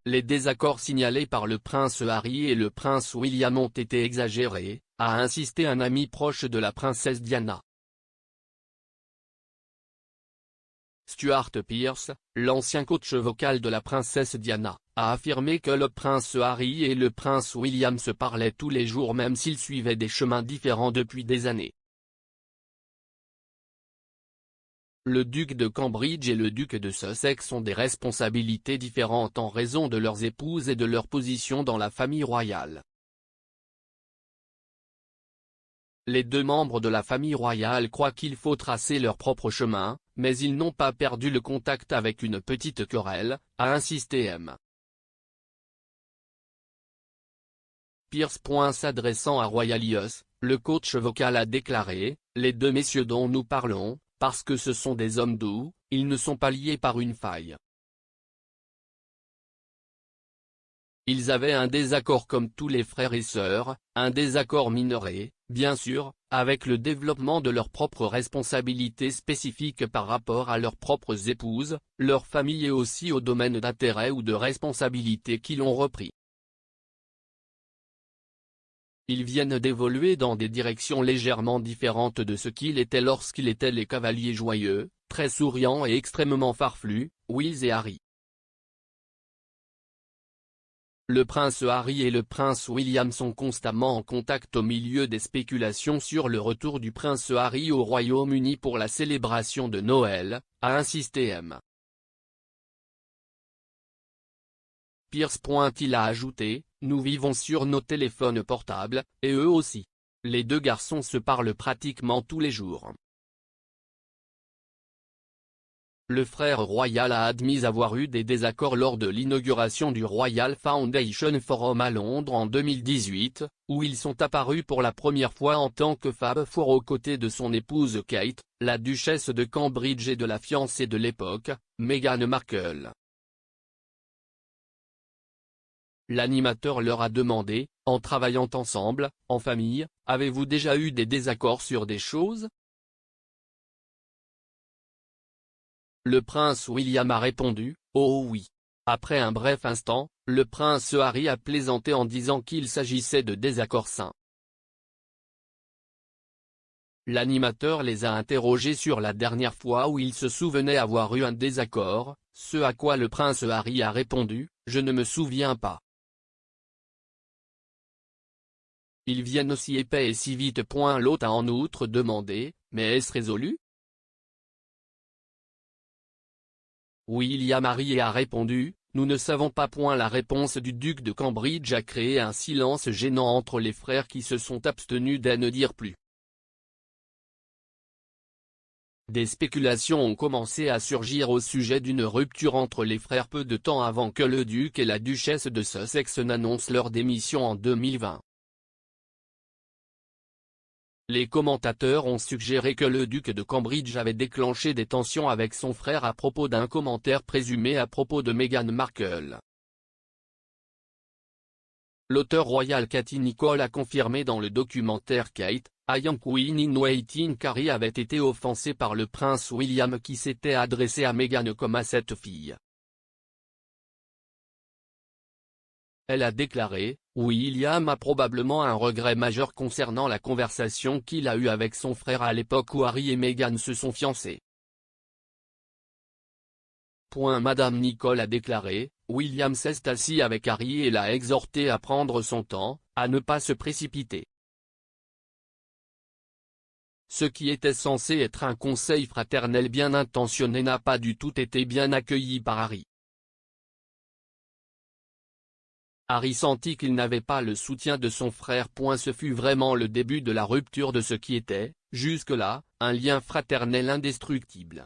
les désaccords signalés par le prince Harry et le prince William ont été exagérés, a insisté un ami proche de la princesse Diana. Stuart Pearce, l'ancien coach vocal de la princesse Diana, a affirmé que le prince Harry et le prince William se parlaient tous les jours même s'ils suivaient des chemins différents depuis des années. Le duc de Cambridge et le duc de Sussex ont des responsabilités différentes en raison de leurs épouses et de leur position dans la famille royale. Les deux membres de la famille royale croient qu'il faut tracer leur propre chemin, mais ils n'ont pas perdu le contact avec une petite querelle, a insisté M. Pearce. S'adressant à Royalius, le coach vocal a déclaré, « Les deux messieurs dont nous parlons, parce que ce sont des hommes doux, ils ne sont pas liés par une faille. Ils avaient un désaccord comme tous les frères et sœurs, un désaccord minoré, bien sûr, avec le développement de leurs propres responsabilités spécifiques par rapport à leurs propres épouses, leur famille et aussi au domaine d'intérêt ou de responsabilité qu'ils ont repris. Ils viennent d'évoluer dans des directions légèrement différentes de ce qu'il était lorsqu'ils étaient les cavaliers joyeux, très souriants et extrêmement farfelus, Will et Harry. Le prince Harry et le prince William sont constamment en contact au milieu des spéculations sur le retour du prince Harry au Royaume-Uni pour la célébration de Noël, a insisté M. Pearce. Il a ajouté, « Nous vivons sur nos téléphones portables, et eux aussi. Les deux garçons se parlent pratiquement tous les jours. » Le frère royal a admis avoir eu des désaccords lors de l'inauguration du Royal Foundation Forum à Londres en 2018, où ils sont apparus pour la première fois en tant que Fab Four aux côtés de son épouse Kate, la duchesse de Cambridge et de la fiancée de l'époque, Meghan Markle. L'animateur leur a demandé, en travaillant ensemble, en famille, « Avez-vous déjà eu des désaccords sur des choses ?» Le prince William a répondu, « Oh oui ». Après un bref instant, le prince Harry a plaisanté en disant qu'il s'agissait de désaccords sains. L'animateur les a interrogés sur la dernière fois où ils se souvenaient avoir eu un désaccord, ce à quoi le prince Harry a répondu, « Je ne me souviens pas. » Ils viennent aussi épais et si vite. L'hôte a en outre demandé, « Mais est-ce résolu ?» William Harry a répondu, « Nous ne savons pas. » La réponse du duc de Cambridge a créé un silence gênant entre les frères qui se sont abstenus d'à ne dire plus. Des spéculations ont commencé à surgir au sujet d'une rupture entre les frères peu de temps avant que le duc et la duchesse de Sussex n'annoncent leur démission en 2020. Les commentateurs ont suggéré que le duc de Cambridge avait déclenché des tensions avec son frère à propos d'un commentaire présumé à propos de Meghan Markle. L'auteur royal Katie Nicholl a confirmé dans le documentaire Kate, A Young Queen in Waiting qu'Harry avait été offensé par le prince William qui s'était adressé à Meghan comme à cette fille. Elle a déclaré, « William a probablement un regret majeur concernant la conversation qu'il a eue avec son frère à l'époque où Harry et Meghan se sont fiancés. » Madame Nicholl a déclaré, « William s'est assis avec Harry et l'a exhorté à prendre son temps, à ne pas se précipiter. Ce qui était censé être un conseil fraternel bien intentionné n'a pas du tout été bien accueilli par Harry. Harry sentit qu'il n'avait pas le soutien de son frère. Ce fut vraiment le début de la rupture de ce qui était, jusque-là, un lien fraternel indestructible.